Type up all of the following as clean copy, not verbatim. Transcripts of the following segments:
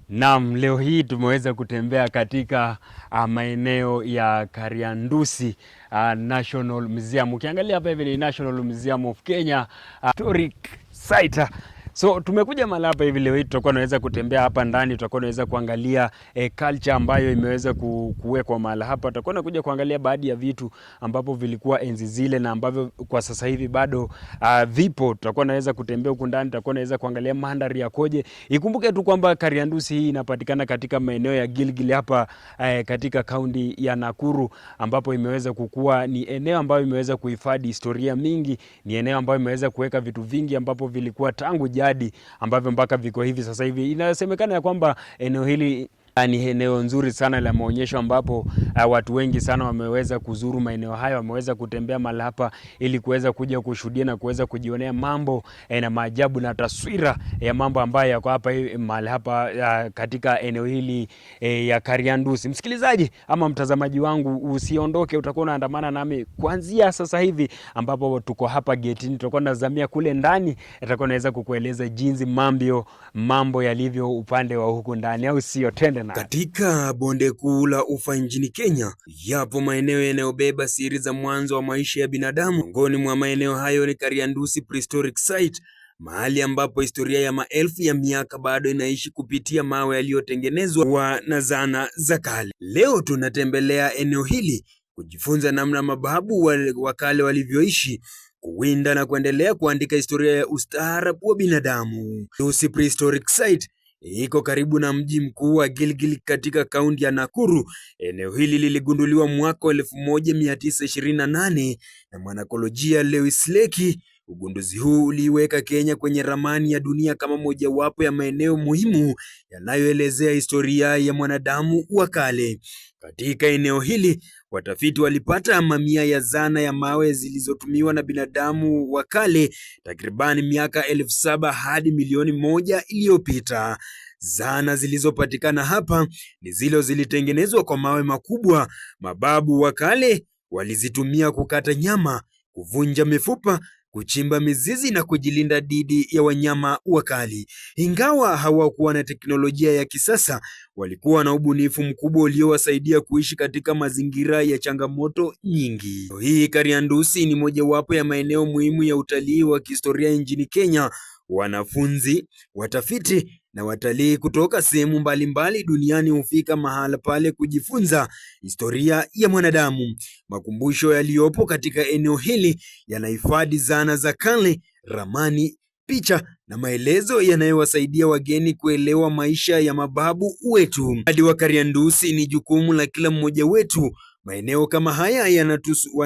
Naam, leo hii tumeweza kutembea katika maeneo ya Kariandusi National Museum. Ukiangalia hapa hivi ni National Museum of Kenya Historic Site. So tumekuja mahali hapa hivi leo hii tutakuwa tunaweza kutembea hapa ndani, tutakuwa tunaweza kuangalia culture ambayo imeweza kuwekwa mahali hapa. Tutakuwa tunakuja kuangalia baadhi ya vitu ambapo vilikuwa enzi zile na ambavyo kwa sasa hivi bado vipo. Tutakuwa tunaweza kutembea huku ndani, tutakuwa tunaweza kuangalia mandhari yakoje. Ikumbuke tu kwamba Kariandusi hii inapatikana katika maeneo ya Gilgil hapa katika kaunti ya Nakuru, ambapo imeweza kukua, ni eneo ambayo imeweza kuhifadhi historia mingi, ni eneo ambayo imeweza kuweka vitu vingi ambapo vilikuwa tangu jadi ambavyo mpaka viko hivi sasa hivi. Inasemekana ya kwamba eneo hili ni eneo nzuri sana la maonyesho ambapo watu wengi sana wameweza kuzuru maeneo hayo, wameweza kutembea mahali hapa ili kuweza kuja kushuhudia na kuweza kujionea mambo na maajabu na taswira ya mambo ambayo yako hapa mahali hapa katika eneo hili ya Kariandusi. Msikilizaji ama mtazamaji wangu, usiondoke, utakuwa unaandamana nami kuanzia sasa hivi ambapo tuko hapa getini. Tutakuwa tunazamia kule ndani, tutakuwa naweza kukueleza jinsi mambo yalivyo upande wa huku ndani, au sio? Tende na katika bonde kuu la Ufa nchini Kenya, yapo maeneo yanayobeba siri za mwanzo wa maisha ya binadamu. Miongoni mwa maeneo hayo ni Kariandusi Prehistoric Site, mahali ambapo historia ya maelfu ya miaka bado inaishi kupitia mawe yaliyotengenezwa na zana za kale. Leo tunatembelea eneo hili kujifunza namna mababu wa kale walivyoishi, kuwinda na kuendelea kuandika historia ya ustaarabu wa binadamu. Kariandusi Prehistoric Site iko karibu na mji mkuu wa Gilgil katika kaunti ya Nakuru. Eneo hili liligunduliwa mwaka 1928 na mwanakolojia Lewis Leakey. Ugunduzi huu uliweka Kenya kwenye ramani ya dunia kama mojawapo ya maeneo muhimu yanayoelezea historia ya mwanadamu wa kale. Katika eneo hili, watafiti walipata mamia ya zana ya mawe zilizotumiwa na binadamu wa kale takribani miaka 7,000 hadi milioni 1 iliyopita. Zana zilizopatikana hapa ni zile zilitengenezwa kwa mawe makubwa. Mababu wa kale walizitumia kukata nyama, kuvunja mifupa, kuchimba mizizi na kujilinda dhidi ya wanyama wakali. Ingawa hawakuwa na teknolojia ya kisasa, walikuwa na ubunifu mkubwa uliowasaidia kuishi katika mazingira ya changamoto nyingi. Hii Kariandusi ni mojawapo ya maeneo muhimu ya utalii wa kihistoria nchini Kenya. Wanafunzi, watafiti na watalii kutoka sehemu mbalimbali duniani hufika mahala pale kujifunza historia ya mwanadamu. Makumbusho yaliyopo katika eneo hili yanahifadhi zana za kale, ramani, picha na maelezo yanayowasaidia wageni kuelewa maisha ya mababu wetu. Hadi wa Kariandusi ni jukumu la kila mmoja wetu. Maeneo kama haya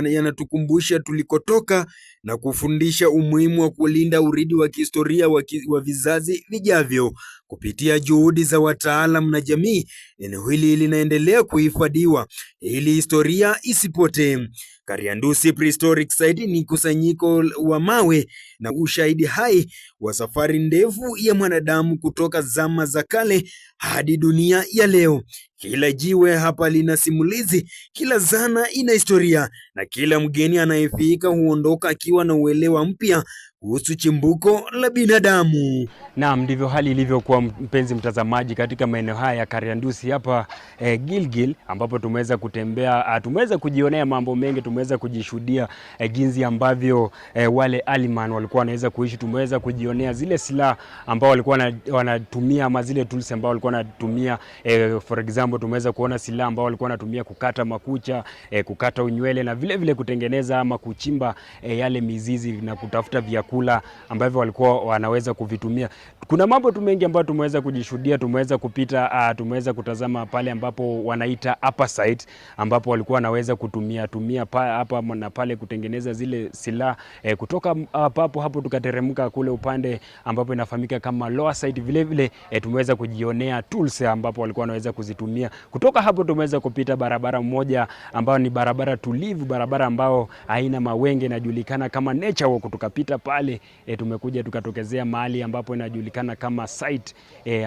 yanatukumbusha tulikotoka na kufundisha umuhimu wa kulinda urithi wa kihistoria wa vizazi vijavyo. Kupitia juhudi za wataalamu na jamii, eneo hili linaendelea kuhifadhiwa ili historia isipotee. Kariandusi Prehistoric Site ni kusanyiko wa mawe na ushahidi hai wa safari ndefu ya mwanadamu kutoka zama za kale hadi dunia ya leo. Kila jiwe hapa lina simulizi, kila zana ina historia, na kila mgeni anayefika huondoka akiwa na uelewa mpya kuhusu chimbuko la binadamu. Naam, ndivyo hali ilivyokuwa, mpenzi mtazamaji, katika maeneo haya ya Kariandusi hapa Gilgil, ambapo tumeweza kutembea, tumeweza kujionea mambo mengi, tumeweza kujishuhudia jinsi ambavyo wale aliman walikuwa wanaweza kuishi. Tumeweza kujionea zile silaha ambao walikuwa wanatumia, ama zile tools ambao walikuwa wanatumia. For example, tumeweza kuona silaha ambao walikuwa wanatumia kukata makucha, kukata unywele, na vile vile kutengeneza ama kuchimba yale mizizi na kutafuta vyakula ambavyo walikuwa wanaweza kuvitumia. Kuna mambo tu mengi ambayo tumeweza kujishuhudia, tumeweza kupita, tumeweza kutazama pale ambapo wanaita upper site, ambapo walikuwa wanaweza kutumia hapa na pale kutengeneza zile silaha. Kutoka hapo tukateremka kule upande ambapo inafahamika kama lower site. Vile vile tumeweza kujionea tools ambapo walikuwa wanaweza kuzitumia. Kutoka hapo tumeweza kupita barabara moja ambayo ni barabara tulivu, barabara ambao haina mawenge, inajulikana kama nature walk. Tukapita pale Wakale. Tumekuja tukatokezea mahali ambapo inajulikana kama site,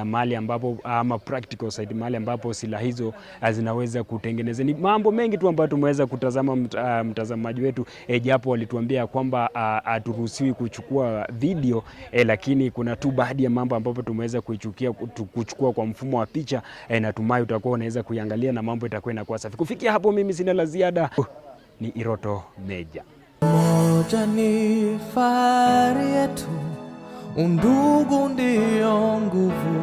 mahali ambapo ama practical site, mahali ambapo silaha hizo zinaweza kutengenezwa. Ni mambo mengi tu ambayo tumeweza kutazama, mtazamaji wetu, japo walituambia kwamba haturuhusiwi kuchukua video, lakini kuna tu baadhi ya mambo ambapo tumeweza kuchukua kwa mfumo wa picha. Natumai utakuwa unaweza kuiangalia na mambo itakuwa inakuwa safi. Kufikia hapo mimi sina la ziada. Ni Iroto Meja. Moja ni fahari yetu, undugu ndio nguvu.